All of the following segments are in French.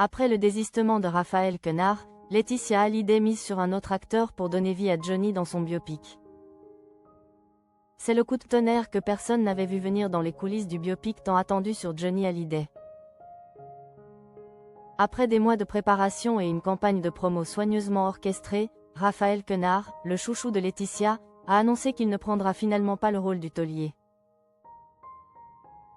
Après le désistement de Raphaël Quenard, Laetitia Hallyday mise sur un autre acteur pour donner vie à Johnny dans son biopic. C'est le coup de tonnerre que personne n'avait vu venir dans les coulisses du biopic tant attendu sur Johnny Hallyday. Après des mois de préparation et une campagne de promo soigneusement orchestrée, Raphaël Quenard, le chouchou de Laetitia, a annoncé qu'il ne prendra finalement pas le rôle du taulier.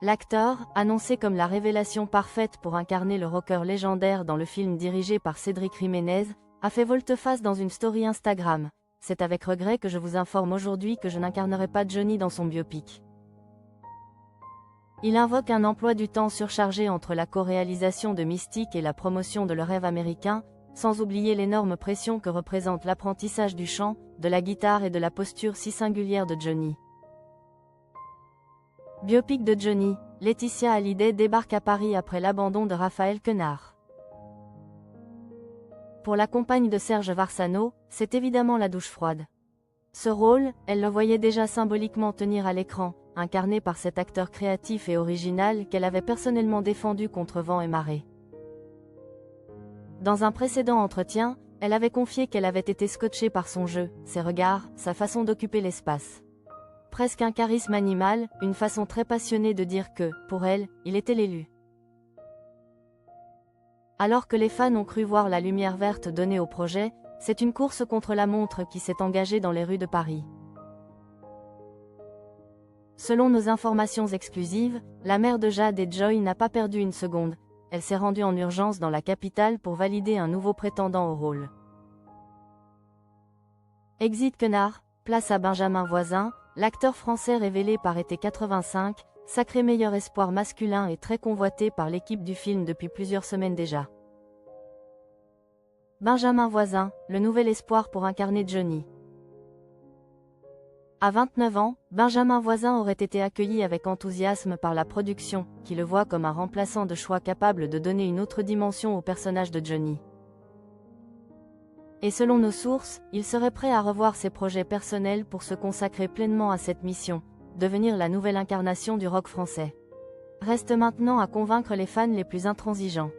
L'acteur, annoncé comme la révélation parfaite pour incarner le rocker légendaire dans le film dirigé par Cédric Jiménez, a fait volte-face dans une story Instagram. C'est avec regret que je vous informe aujourd'hui que je n'incarnerai pas Johnny dans son biopic. Il invoque un emploi du temps surchargé entre la co-réalisation de Mystique et la promotion de Le Rêve américain, sans oublier l'énorme pression que représente l'apprentissage du chant, de la guitare et de la posture si singulière de Johnny. Biopic de Johnny, Laetitia Hallyday débarque à Paris après l'abandon de Raphaël Quenard. Pour la compagne de Serge Varsano, c'est évidemment la douche froide. Ce rôle, elle le voyait déjà symboliquement tenir à l'écran, incarné par cet acteur créatif et original qu'elle avait personnellement défendu contre vent et marée. Dans un précédent entretien, elle avait confié qu'elle avait été scotchée par son jeu, ses regards, sa façon d'occuper l'espace. Presque un charisme animal, une façon très passionnée de dire que, pour elle, il était l'élu. Alors que les fans ont cru voir la lumière verte donnée au projet, c'est une course contre la montre qui s'est engagée dans les rues de Paris. Selon nos informations exclusives, la mère de Jade et Joy n'a pas perdu une seconde. Elle s'est rendue en urgence dans la capitale pour valider un nouveau prétendant au rôle. Exit Quenard, place à Benjamin Voisin, l'acteur français révélé par Été 85, sacré meilleur espoir masculin et très convoité par l'équipe du film depuis plusieurs semaines déjà. Benjamin Voisin, le nouvel espoir pour incarner Johnny. À 29 ans, Benjamin Voisin aurait été accueilli avec enthousiasme par la production, qui le voit comme un remplaçant de choix capable de donner une autre dimension au personnage de Johnny. Et selon nos sources, il serait prêt à revoir ses projets personnels pour se consacrer pleinement à cette mission, devenir la nouvelle incarnation du rock français. Reste maintenant à convaincre les fans les plus intransigeants.